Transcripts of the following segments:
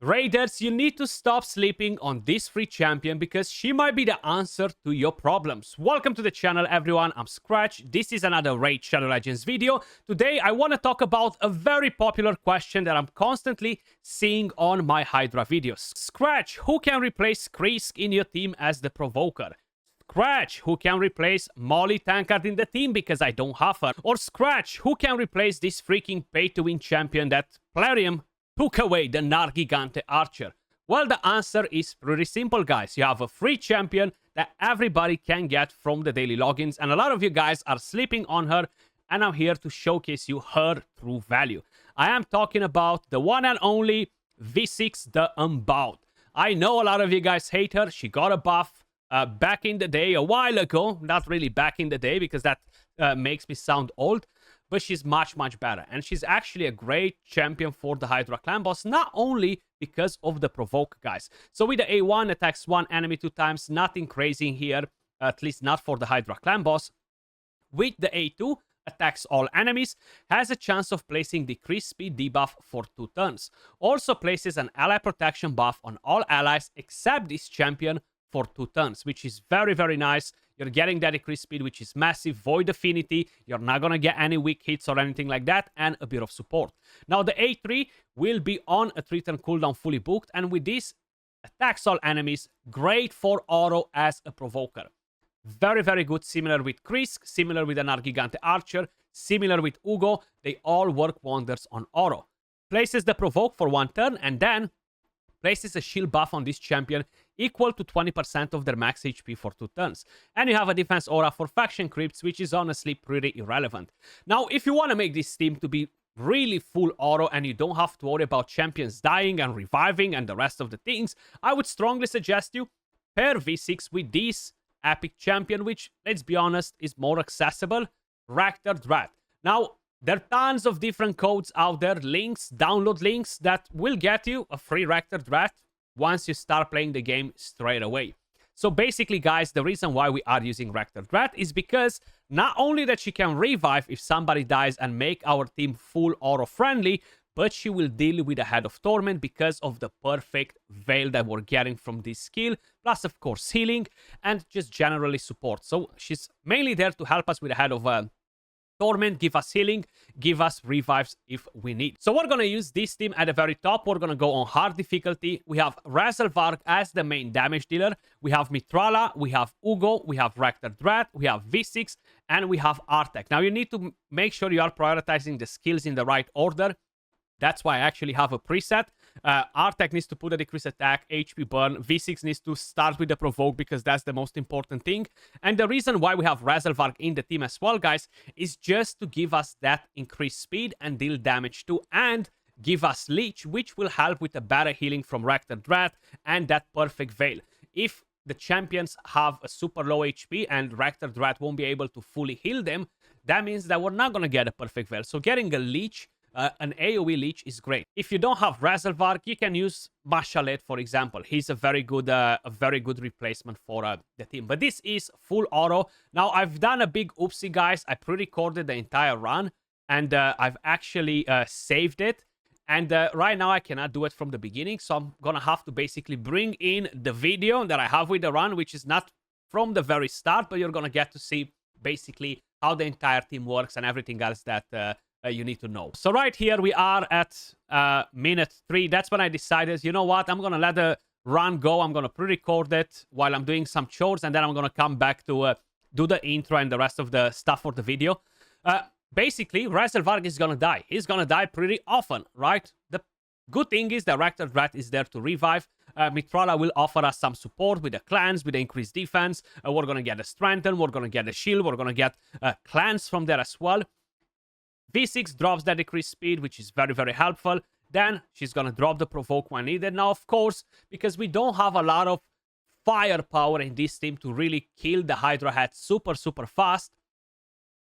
Raiders, you need to stop sleeping on this free champion because she might be the answer to your problems. Welcome to the channel, everyone. I'm Skratch. This is another Raid Shadow Legends video. Today, I want to talk about a very popular question that I'm constantly seeing on my Hydra videos. Skratch, who can replace Krisk in your team as the provoker? Skratch, who can replace Molly Tankard in the team because I don't have her? Or Skratch, who can replace this freaking pay-to-win champion that Plarium took away the Nargigante Archer? Well, the answer is pretty simple, guys. You have a free champion that everybody can get from the daily logins, and a lot of you guys are sleeping on her, and I'm here to showcase you her true value. I am talking about the one and only V6, the Unbowed. I know a lot of you guys hate her. She got a buff back in the day, a while ago. Not really back in the day, because that makes me sound old. But she's much, much better. And she's actually a great champion for the Hydra clan boss, not only because of the provoke, guys. So with the A1, attacks one enemy 2 times, nothing crazy here, at least not for the Hydra clan boss. With the A2, attacks all enemies, has a chance of placing decreased speed debuff for 2 turns. Also places an ally protection buff on all allies except this champion for 2 turns, which is very, very nice. You're getting that decreased speed, which is massive. Void affinity. You're not going to get any weak hits or anything like that. And a bit of support. Now, the A3 will be on a 3-turn cooldown fully booked. And with this, attacks all enemies. Great for Oro as a provoker. Very, very good. Similar with Krisk. Similar with an Nargigante Archer. Similar with Ugo. They all work wonders on Oro. Places the provoke for 1 turn. And then places a shield buff on this champion equal to 20% of their max HP for 2 turns. And you have a defense aura for faction creeps, which is honestly pretty irrelevant. Now, if you want to make this team to be really full auto and you don't have to worry about champions dying and reviving and the rest of the things, I would strongly suggest you pair V6 with this epic champion, which, let's be honest, is more accessible, Rector Dread. Now, there are tons of different codes out there, links, download links that will get you a free Rector Dread once you start playing the game straight away. So basically, guys, the reason why we are using Rector Dread is because not only that she can revive if somebody dies and make our team full auto friendly, but she will deal with the Head of Torment because of the perfect veil that we're getting from this skill, plus of course healing and just generally support. So she's mainly there to help us with the Head of Torment, give us healing, give us revives if we need. So we're going to use this team at the very top. We're going to go on hard difficulty. We have Razelvarg as the main damage dealer. We have Mitrala, we have Ugo, we have Rector Dread, we have V6, and we have Artek. Now you need to make sure you are prioritizing the skills in the right order. That's why I actually have a preset. Artek needs to put a decreased attack, HP burn. V6 needs to start with the provoke because that's the most important thing. And the reason why we have Razelvarg in the team as well, guys, is just to give us that increased speed and deal damage too, and give us Leech, which will help with the better healing from Rector Dread and that perfect veil. If the champions have a super low HP and Rector Dread won't be able to fully heal them, that means that we're not going to get a perfect veil. So getting a Leech, an AoE Leech, is great. If you don't have Razelvarg, you can use Mashalet, for example. He's a very good replacement for the team. But this is full auto. Now, I've done a big oopsie, guys. I pre-recorded the entire run, and I've actually saved it. And right now, I cannot do it from the beginning, so I'm gonna have to basically bring in the video that I have with the run, which is not from the very start, but you're gonna get to see basically how the entire team works and everything else that you need to know. So right here we are at minute 3. That's when I decided, you know what, I'm gonna let the run go. I'm gonna pre-record it while I'm doing some chores, and then I'm gonna come back to do the intro and the rest of the stuff for the video. Basically, Razelvarg is gonna die. He's gonna die pretty often, right? The good thing is that Rector Dread is there to revive. Mitrala will offer us some support with the clans, with the increased defense. We're gonna get a strengthen, we're gonna get a shield, we're gonna get clans from there as well. V6 drops that decreased speed, which is very, very helpful. Then she's going to drop the provoke when needed. Now, of course, because we don't have a lot of firepower in this team to really kill the Hydra head super, super fast,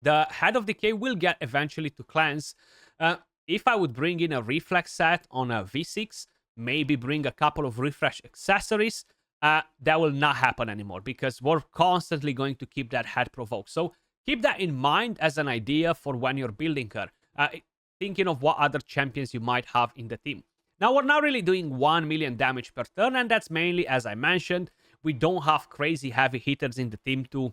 the Head of Decay will get eventually to cleanse. If I would bring in a reflex set on a V6, maybe bring a couple of refresh accessories, that will not happen anymore because we're constantly going to keep that head provoked. So keep that in mind as an idea for when you're building her. Thinking of what other champions you might have in the team. Now, we're not really doing 1 million damage per turn, and that's mainly, as I mentioned, we don't have crazy heavy hitters in the team to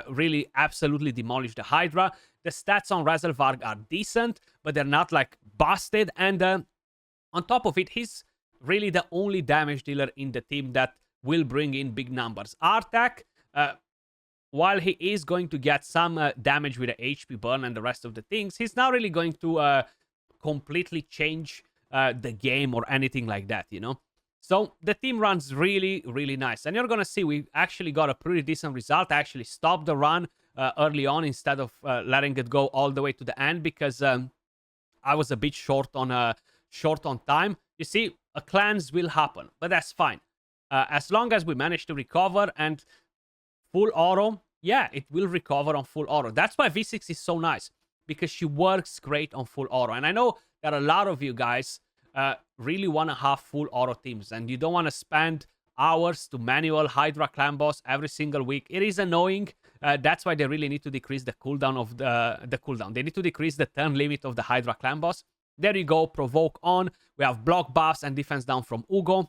really absolutely demolish the Hydra. The stats on Razelvarg are decent, but they're not like busted, and on top of it, he's really the only damage dealer in the team that will bring in big numbers. Artak, while he is going to get some damage with the HP burn and the rest of the things, he's not really going to completely change the game or anything like that, you know? So the team runs really, really nice. And you're going to see we actually got a pretty decent result. I actually stopped the run early on instead of letting it go all the way to the end because I was a bit short on time. You see, a cleanse will happen, but that's fine. As long as we manage to recover and full auto, yeah, it will recover on full auto. That's why V6 is so nice, because she works great on full auto. And I know that a lot of you guys really want to have full auto teams, and you don't want to spend hours to manual Hydra clan boss every single week. It is annoying. That's why they really need to decrease the cooldown of the cooldown. They need to decrease the turn limit of the Hydra clan boss. There you go, provoke on. We have block buffs and defense down from Ugo.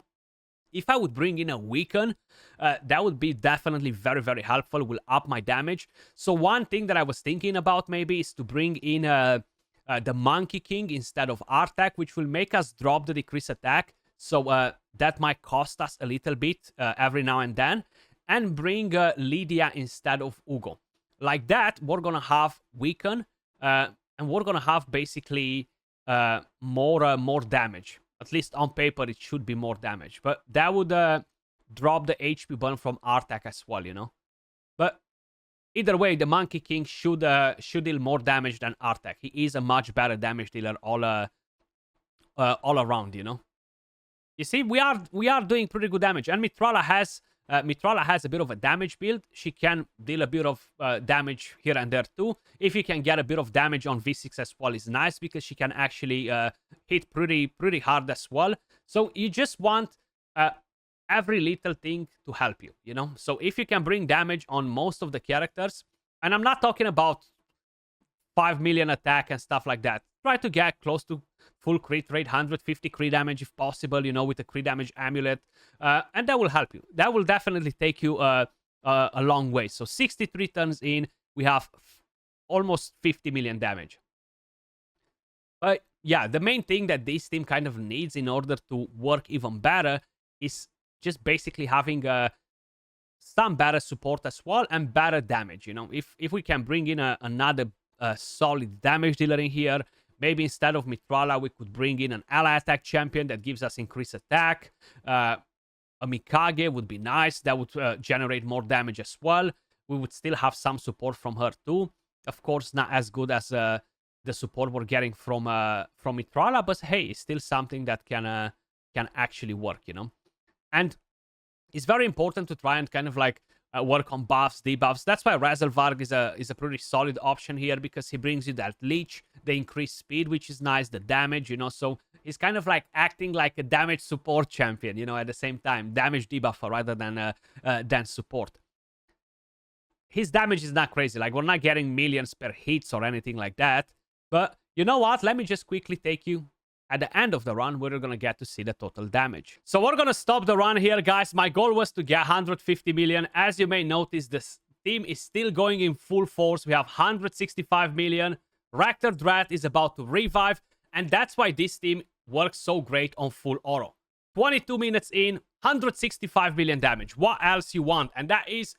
If I would bring in a weaken, that would be definitely very, very helpful. Will up my damage. So one thing that I was thinking about maybe is to bring in the Monkey King instead of Artak, which will make us drop the decrease attack. So that might cost us a little bit every now and then. And bring Lydia instead of Ugo. Like that, we're going to have weaken. And we're going to have basically more damage. At least on paper, it should be more damage. But that would drop the HP burn from Artak as well, you know. But either way, the Monkey King should deal more damage than Artak. He is a much better damage dealer all around, you know. You see, we are doing pretty good damage. And Mitrala has a bit of a damage build. She can deal a bit of damage here and there too. If you can get a bit of damage on V6 as well, is nice because she can actually hit pretty hard as well. So you just want every little thing to help you, you know? So if you can bring damage on most of the characters, and I'm not talking about 5 million attack and stuff like that. Try to get close to full crit rate, 150 crit damage if possible, you know, with the crit damage amulet. And that will help you. That will definitely take you a long way. So 63 turns in, we have almost 50 million damage. But yeah, the main thing that this team kind of needs in order to work even better is just basically having some better support as well and better damage, you know. If we can bring in another solid damage dealer in here, maybe instead of Mitrala, we could bring in an ally attack champion that gives us increased attack. A Mikage would be nice. That would generate more damage as well. We would still have some support from her too. Of course, not as good as the support we're getting from Mitrala, but hey, it's still something that can actually work, you know. And it's very important to try and kind of like work on buffs, debuffs. That's why Razelvarg is a pretty solid option here, because he brings you that leech, the increased speed, which is nice, the damage, you know. So he's kind of like acting like a damage support champion, you know, at the same time, damage debuffer rather than support. His damage is not crazy. Like, we're not getting millions per hits or anything like that. But you know what? Let me just quickly take you at the end of the run, we're going to get to see the total damage. So we're going to stop the run here, guys. My goal was to get 150 million. As you may notice, this team is still going in full force. We have 165 million. Rector Drat is about to revive. And that's why this team works so great on full auto. 22 minutes in, 165 million damage. What else you want? And that is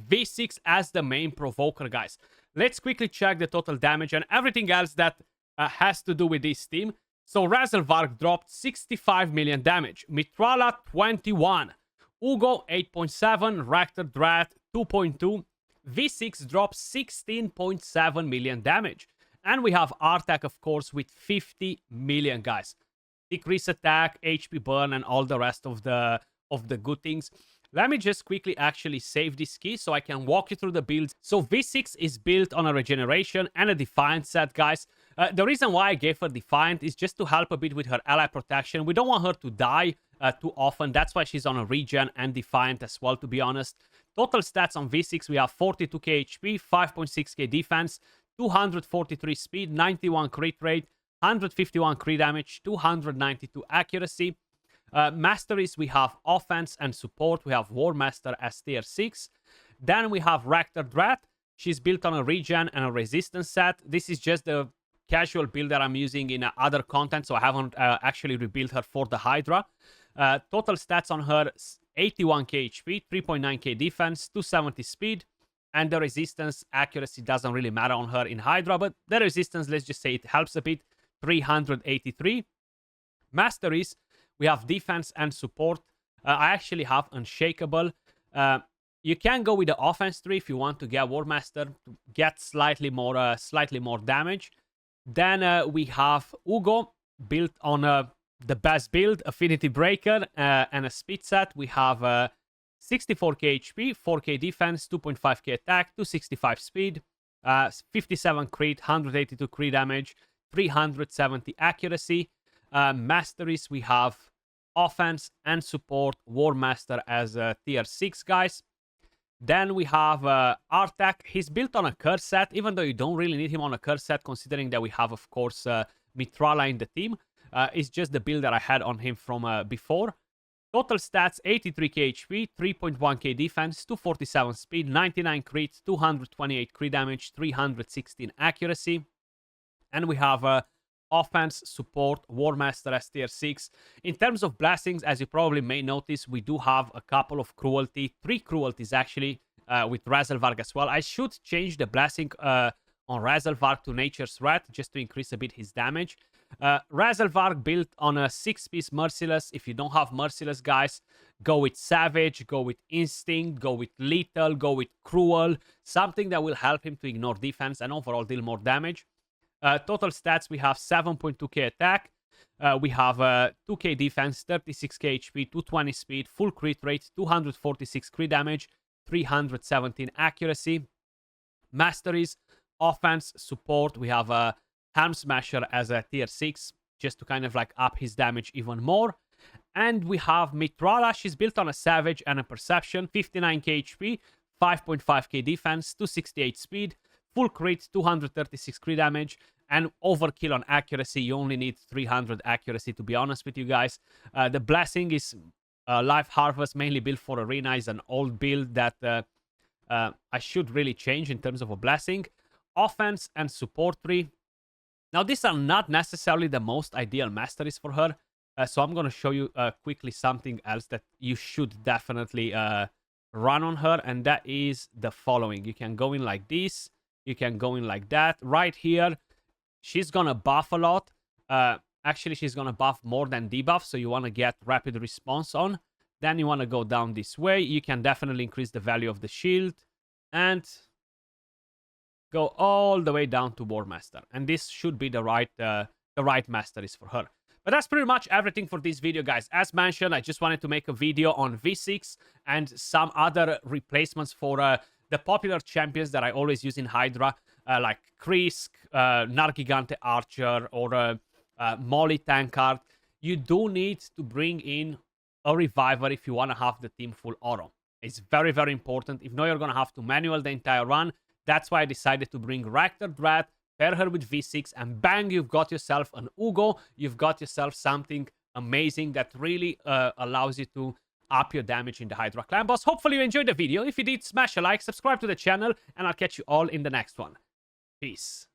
V6 as the main provoker, guys. Let's quickly check the total damage and everything else that has to do with this team. So Razelvarg dropped 65 million damage. Mitrala 21. Ugo 8.7. Rector Drat 2.2. V6 dropped 16.7 million damage. And we have Artak, of course, with 50 million, guys. Decrease attack, HP burn, and all the rest of the good things. Let me just quickly actually save this key so I can walk you through the builds. So V6 is built on a regeneration and a Defiant set, guys. The reason why I gave her Defiant is just to help a bit with her ally protection. We don't want her to die too often. That's why she's on a regen and Defiant as well, to be honest. Total stats on V6, we have 42k HP, 5.6k defense, 243 speed, 91 crit rate, 151 crit damage, 292 accuracy. Masteries, we have offense and support. We have War Master as tier 6. Then we have Rector Drat. She's built on a regen and a resistance set. This is just the casual build that I'm using in other content, so I haven't actually rebuilt her for the Hydra. Total stats on her, 81k HP, 3.9k defense, 270 speed, and the resistance accuracy doesn't really matter on her in Hydra, but the resistance, let's just say it helps a bit, 383. Masteries, we have defense and support. I actually have Unshakable. You can go with the offense tree if you want to get War Master to get slightly more damage. Then we have Ugo, built on the best build, Affinity Breaker, and a speed set. We have 64k HP, 4k defense, 2.5k attack, 265 speed, 57 crit, 182 crit damage, 370 accuracy. Masteries, we have offense and support, War Master as tier 6, guys. Then we have Artak. He's built on a curse set, even though you don't really need him on a curse set, considering that we have, of course, Mitrala in the team. It's just the build that I had on him from before. Total stats, 83k HP, 3.1k defense, 247 speed, 99 crit, 228 crit damage, 316 accuracy. And we have offense, support, War Master as tier 6. In terms of blessings, as you probably may notice, we do have a couple of cruelty, 3 cruelties actually, with Razelvarg as well. I should change the blessing on Razelvarg to Nature's Threat just to increase a bit his damage. Razelvarg built on a 6-piece Merciless. If you don't have Merciless, guys, go with Savage, go with Instinct, go with Lethal, go with Cruel, something that will help him to ignore defense and overall deal more damage. Total stats, we have 7.2k attack, we have 2k defense, 36k HP, 220 speed, full crit rate, 246 crit damage, 317 accuracy. Masteries, offense, support, we have a Helm Smasher as a tier 6, just to kind of like up his damage even more. And we have Mitrala. She's built on a Savage and a Perception, 59k HP, 5.5k defense, 268 speed, full crit, 236 crit damage, and overkill on accuracy. You only need 300 accuracy, to be honest with you guys. The blessing is Life Harvest, mainly built for Arena, is an old build that I should really change in terms of a blessing. Offense and support tree. Now, these are not necessarily the most ideal masteries for her. So I'm going to show you quickly something else that you should definitely run on her. And that is the following. You can go in like this. You can go in like that. Right here, she's going to buff a lot. Actually, she's going to buff more than debuff. So you want to get rapid response on. Then you want to go down this way. You can definitely increase the value of the shield. And go all the way down to War Master. And this should be the right masteries for her. But that's pretty much everything for this video, guys. As mentioned, I just wanted to make a video on V6 and some other replacements for the popular champions that I always use in Hydra, like Krisk, Nargigante Archer, or Molly Tankard. You do need to bring in a Reviver if you want to have the team full auto. It's very, very important. If not, you're going to have to manual the entire run. That's why I decided to bring Rector Drat, pair her with V6, and bang, you've got yourself an Ugo. You've got yourself something amazing that really allows you to up your damage in the Hydra clan boss. Hopefully you enjoyed the video. If you did, smash a like, subscribe to the channel, and I'll catch you all in the next one. Peace.